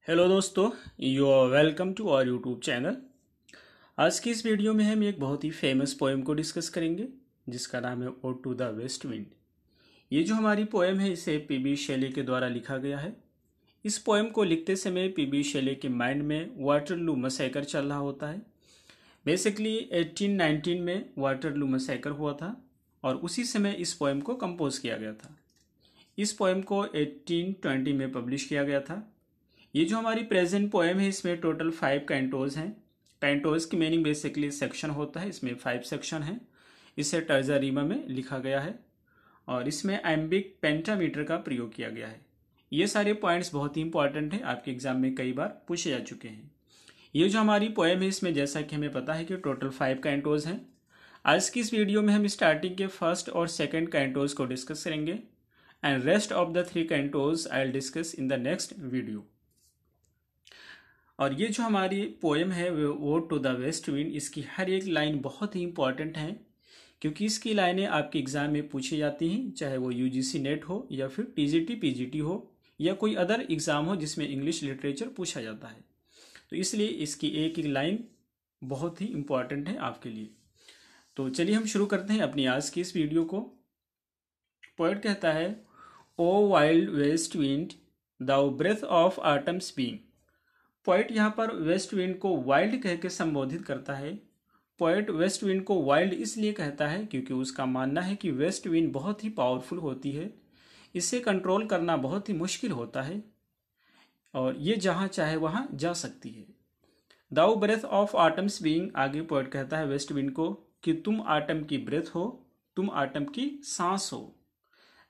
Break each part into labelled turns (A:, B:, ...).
A: Hello दोस्तों, you are welcome to our YouTube channel. आज की इस वीडियो में हम एक बहुत ही फेमस पोएम को डिस्कस करेंगे जिसका नाम है ode to the west wind. ये जो हमारी पोएम है इसे पीबी शेले के द्वारा लिखा गया है। इस पोएम को लिखते समय पीबी शेले के माइंड में वाटरलू मैसेकर चल रहा होता है। बेसिकली 1819 में वाटरलू मैसेकर हुआ था और उसी समय इस पोएम को कंपोज किया गया था। इस पोएम को 1820 में पब्लिश किया गया था। ये जो हमारी प्रेजेंट पोएम है इसमें टोटल 5 कैंटोज हैं। कैंटोज की मीनिंग बेसिकली सेक्शन होता है। इसमें 5 सेक्शन हैं। इसे टर्जा रीमा में लिखा गया है और इसमें एम्बिक पेंटामीटर का प्रयोग किया गया है। ये सारे पॉइंट्स बहुत ही इंपॉर्टेंट हैं, आपके एग्जाम में कई बार पूछे जा चुके हैं। ये जो हमारी पोएम है इसमें जैसा कि हमें पता है कि टोटल 5 कैंटोज हैं। आज की इस वीडियो में हम स्टार्टिंग के फर्स्ट और सेकेंड कैंटोज को डिस्कस करेंगे and rest of the 3 cantos I will discuss in the next video. और ये जो हमारी पोएम है वो टू द वेस्ट विंड, इसकी हर एक लाइन बहुत ही इंपॉर्टेंट है क्योंकि इसकी लाइनें आपके एग्जाम में पूछी जाती हैं, चाहे वो यूजीसी नेट हो या फिर टीजीटी पीजीटी हो या कोई अदर एग्ज़ाम हो जिसमें इंग्लिश लिटरेचर पूछा जाता है। तो इसलिए इसकी एक एक लाइन बहुत ही इंपॉर्टेंट है आपके लिए। तो चलिए हम शुरू करते हैं अपनी आज की इस वीडियो को। पोएट कहता है, O wild west wind thou breath of autumn's being. Poet यहाँ पर वेस्ट विंड को वाइल्ड कह के संबोधित करता है। पोएट वेस्ट विंड को वाइल्ड इसलिए कहता है क्योंकि उसका मानना है कि वेस्ट विंड बहुत ही पावरफुल होती है, इसे कंट्रोल करना बहुत ही मुश्किल होता है और ये जहाँ चाहे वहाँ जा सकती है। दाउ ब्रेथ ऑफ आटम्स बीइंग, आगे पोएट कहता है वेस्ट विंड को कि तुम आटम की ब्रेथ हो, तुम आटम की सांस हो।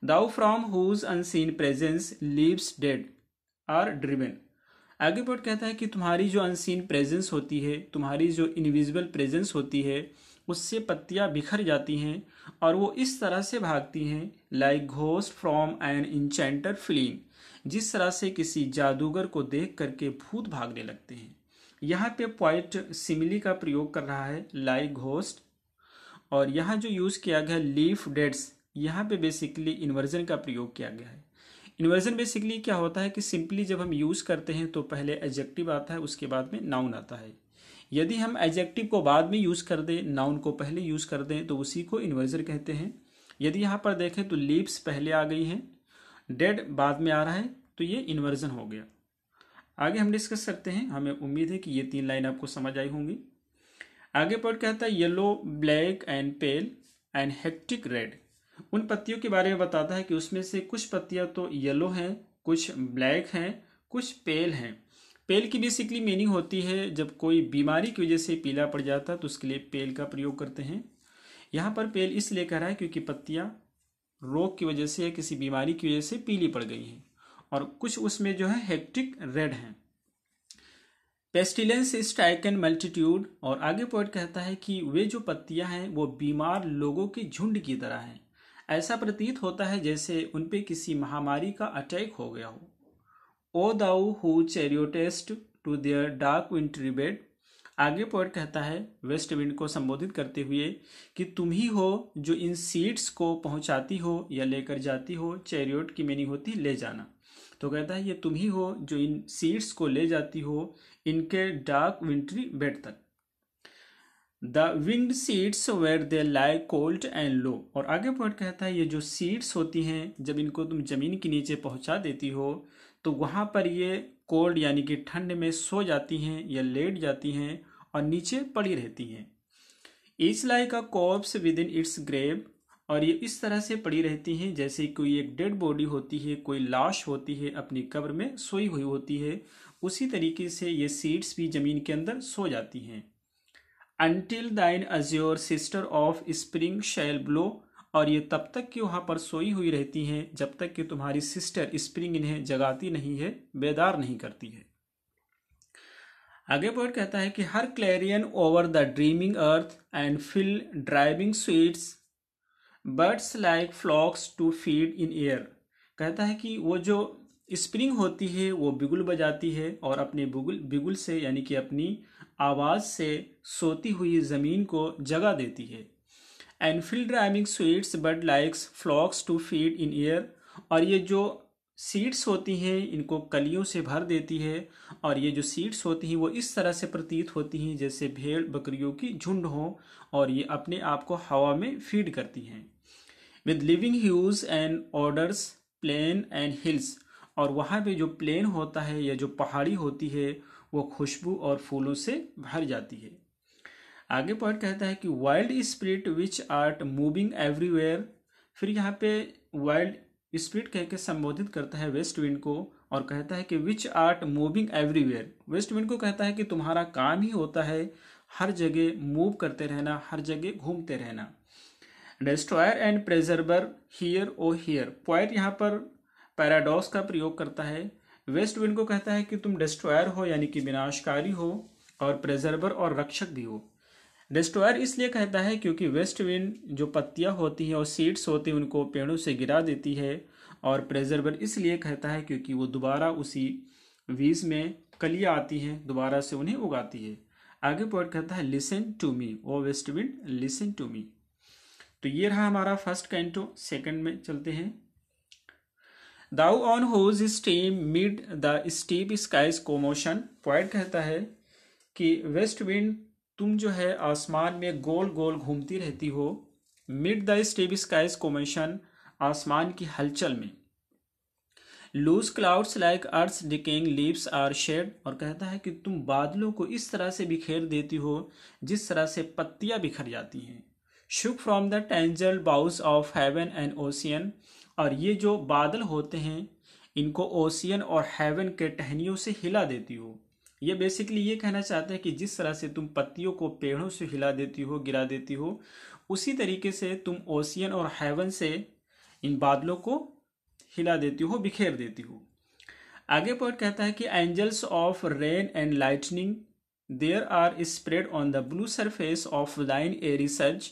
A: Thou from whose unseen presence leaves dead are driven. आगे पोएट कहता है कि तुम्हारी जो अनसीन प्रेजेंस होती है, तुम्हारी जो इनविजिबल प्रेजेंस होती है, उससे पत्तियां बिखर जाती हैं और वो इस तरह से भागती हैं like ghost from an enchanter fleeing, जिस तरह से किसी जादूगर को देख करके भूत भागने लगते हैं। यहाँ पे पोएट सिमिली का प्रयोग कर रहा है लाइक घोस्ट, और यहाँ जो यूज़ किया गया लीफ डेड्स, यहाँ पे बेसिकली इन्वर्जन का प्रयोग किया गया है। इन्वर्जन बेसिकली क्या होता है कि सिंपली जब हम यूज़ करते हैं तो पहले एडजेक्टिव आता है, उसके बाद में नाउन आता है। यदि हम एडजेक्टिव को बाद में यूज़ कर दें, नाउन को पहले यूज़ कर दें, तो उसी को इन्वर्जन कहते हैं। यदि यहाँ पर देखें तो लीव्स पहले आ गई हैं, डेड बाद में आ रहा है, तो ये इन्वर्जन हो गया। आगे हम डिस्कस करते हैं। हमें उम्मीद है कि ये 3 लाइन आपको समझ आई होंगी। आगे पर कहता है yellow black and pale and hectic red. उन पत्तियों के बारे में बताता है कि उसमें से कुछ पत्तियां तो येलो हैं, कुछ ब्लैक हैं, कुछ पेल हैं। पेल की बेसिकली मीनिंग होती है जब कोई बीमारी की वजह से पीला पड़ जाता है तो उसके लिए पेल का प्रयोग करते हैं। यहाँ पर पेल इसलिए कह रहा है क्योंकि पत्तियां रोग की वजह से या किसी बीमारी की वजह से पीली पड़ गई हैं, और कुछ उसमें जो है हेक्टिक रेड हैं। पेस्टिलेंस स्ट्राइकन मल्टीट्यूड, और आगे पोएट कहता है कि वे जो पत्तियां हैं वो बीमार लोगों के झुंड की तरह हैं। ऐसा प्रतीत होता है जैसे उन पे किसी महामारी का अटैक हो गया हो। O thou who chariotest to their dark wintry bed. आगे पोएट कहता है वेस्ट विंड को संबोधित करते हुए कि तुम ही हो जो इन सीड्स को पहुंचाती हो या लेकर जाती हो। चैरियोट की मीनिंग होती है ले जाना, तो कहता है ये तुम ही हो जो इन सीड्स को ले जाती हो इनके डार्क विंट्री बेड तक। The winged seeds where they lie cold and low, और आगे पोएट कहता है ये जो सीड्स होती हैं जब इनको तुम जमीन के नीचे पहुंचा देती हो तो वहां पर ये कोल्ड यानी कि ठंड में सो जाती हैं या लेट जाती हैं और नीचे पड़ी रहती हैं। Each like a corpse within its grave, और ये इस तरह से पड़ी रहती हैं जैसे कोई एक डेड बॉडी होती है, कोई लाश होती है अपनी कब्र में सोई हुई होती है, उसी तरीके से ये सीड्स भी जमीन के अंदर सो जाती हैं। Until thine azure sister of spring shall blow, और ये तब तक कि वहां पर सोई हुई रहती हैं जब तक कि तुम्हारी सिस्टर स्प्रिंग इन्हें जगाती नहीं है, बेदार नहीं करती है। आगे पोएट कहता है कि her clarion over the dreaming earth and fill driving sweets birds like flocks to feed in air. कहता है कि वो जो स्प्रिंग होती है वो बिगुल बजाती है और अपने बिगुल से यानी कि अपनी आवाज़ से सोती हुई ज़मीन को जगा देती है। And fill driving sweets bird likes flocks to feed in air, और ये जो सीड्स होती हैं इनको कलियों से भर देती है, और ये जो सीड्स होती हैं वो इस तरह से प्रतीत होती हैं जैसे भेड़ बकरियों की झुंड हो, और ये अपने आप को हवा में फीड करती हैं। With living hues and odours plain and hills, और वहाँ पे जो प्लेन होता है या जो पहाड़ी होती है वो खुशबू और फूलों से भर जाती है। आगे पॉइंट कहता है कि wild spirit which art moving everywhere. फिर यहाँ पे वाइल्ड स्पिरिट कह के संबोधित करता है वेस्ट विंड को, और कहता है कि विच art moving everywhere. West wind को कहता है कि तुम्हारा काम ही होता है हर जगह मूव करते रहना, हर जगह घूमते रहना। Destroyer and preserver hear O hear. Point यहाँ पर पैराडॉक्स का प्रयोग करता है। वेस्ट विंड को कहता है कि तुम डिस्ट्रॉयर हो यानी कि विनाशकारी हो, और प्रेजर्वर और रक्षक भी हो। डिस्ट्रॉयर इसलिए कहता है क्योंकि वेस्ट विंड जो पत्तियां होती हैं और सीड्स होती हैं उनको पेड़ों से गिरा देती है, और प्रेजर्वर इसलिए कहता है क्योंकि वो दोबारा उसी बीज में कलियां आती हैं, दोबारा से उन्हें उगाती है। आगे पॉइंट कहता है listen to me, O west wind listen to me. तो ये रहा हमारा फर्स्ट कैंटो। सेकंड में चलते हैं। Thou on whose stream mid the steep skies commotion. Point कहता है कि वेस्ट विंड तुम जो है आसमान में गोल गोल घूमती रहती हो, mid the steep skies commotion, आसमान की हलचल में। Loose clouds like earth decaying leaves are shed, और कहता है कि तुम बादलों को इस तरह से बिखेर देती हो जिस तरह से पत्तियां बिखर जाती हैं। Shook from the tangled boughs of heaven and ocean, और ये जो बादल होते हैं इनको ओशियन और हेवन के टहनियों से हिला देती हो। ये बेसिकली ये कहना चाहते हैं कि जिस तरह से तुम पत्तियों को पेड़ों से हिला देती हो, गिरा देती हो, उसी तरीके से तुम ओशियन और हेवन से इन बादलों को हिला देती हो, बिखेर देती हो। आगे पॉइंट कहता है कि angels of rain and lightning there are spread on the blue surface of thine airy surge.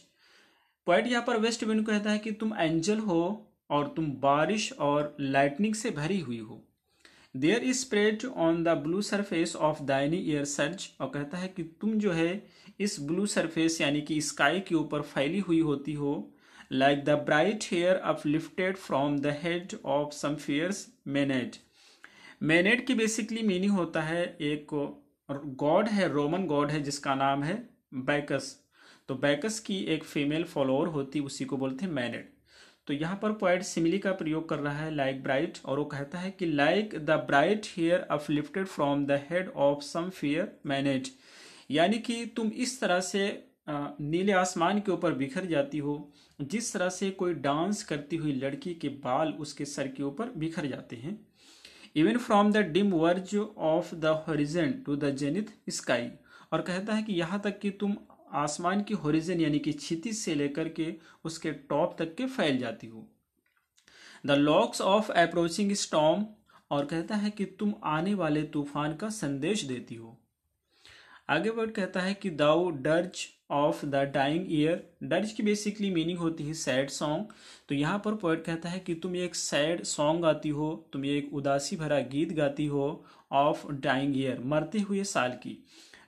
A: Point यहाँ पर वेस्ट विंड कहता है कि तुम एंजल हो और तुम बारिश और लाइटनिंग से भरी हुई हो। There is spread on the blue surface of thine airy surge, और कहता है कि तुम जो है इस ब्लू सरफेस यानी कि स्काई के ऊपर फैली हुई होती हो, like the bright hair uplifted from the head of some fierce maenad. Maenad की बेसिकली मीनिंग होता है, एक गॉड है, रोमन गॉड है जिसका नाम है बैकस। तो बैकस की एक फीमेल फॉलोअर होती, उसी को बोलते हैं मैनेट। तो यहाँ पर पॉइंट सिमिली का प्रयोग कर रहा है लाइक ब्राइट, और वो कहता है कि like the bright hair uplifted from the head of some fair maenad, यानी कि तुम इस तरह से नीले आसमान के ऊपर बिखर जाती हो जिस तरह से कोई डांस करती हुई लड़की के बाल उसके सर के ऊपर बिखर जाते हैं। Even from the dim verge of the horizon to the zenith sky, और कहता है कि यहाँ तक कि तुम आसमान की होरिजन यानी कि क्षितिज से लेकर के उसके टॉप तक के फैल जाती हो। The locks of approaching storm, और कहता है कि तुम आने वाले तूफान का संदेश देती हो। आगे वर्ड कहता है कि thou dirge of the dying year. Dirge की बेसिकली मीनिंग होती है सैड सॉन्ग। तो यहाँ पर पोएट कहता है कि तुम एक सैड सॉन्ग गाती हो, तुम एक उदासी भरा गीत गाती हो ऑफ डाइंग ईयर, मरते हुए साल की।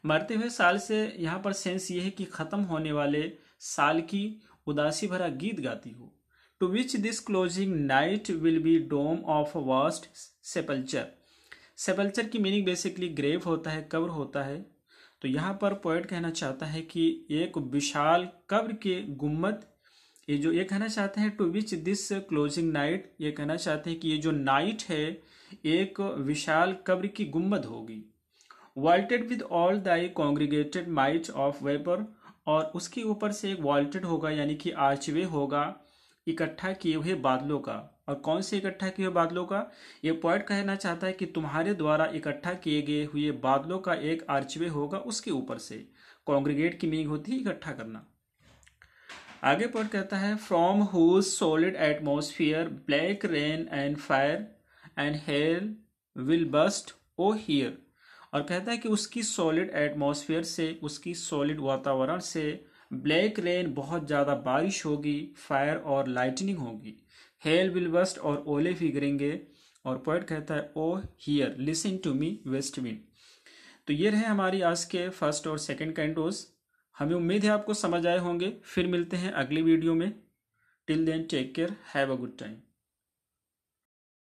A: मरते हुए साल से यहाँ पर सेंस ये है कि खत्म होने वाले साल की उदासी भरा गीत गाती हो। To which this closing night will be dome of vast sepulchre. Sepulchre की मीनिंग बेसिकली ग्रेव होता है, कब्र होता है। तो यहाँ पर पोएट कहना चाहता है कि एक विशाल कब्र के गुम्मद, ये जो ये कहना चाहते हैं to which this closing night, ये कहना चाहते हैं कि ये जो नाइट है एक विशाल कब्र की गुम्मद होगी। Vaulted with all thy congregated might of vapour, और उसके ऊपर से एक वॉल्टेड होगा यानी कि आर्चवे होगा इकट्ठा किए हुए बादलों का। और कौन से इकट्ठा किए हुए बादलों का? ये पॉइंट कहना चाहता है कि तुम्हारे द्वारा इकट्ठा किए गए हुए बादलों का एक आर्चवे होगा, उसके ऊपर से। कॉन्ग्रीगेट की मीनिंग होती है इकट्ठा करना। आगे पॉइंट कहता है from whose solid atmosphere black rain and fire and hail will burst O hear, और कहता है कि उसकी सॉलिड एटमॉस्फेयर से, उसकी सॉलिड वातावरण से ब्लैक रेन बहुत ज़्यादा बारिश होगी, फायर और लाइटनिंग होगी, हेल विल बस्ट और ओले भी गिरेंगे। और पॉइंट कहता है O hear listen to me west wind. तो ये रहे हमारी आज के फर्स्ट और सेकंड कैंटोस। हमें उम्मीद है आपको समझ आए होंगे। फिर मिलते हैं अगली वीडियो में। Till then take care, have a good time.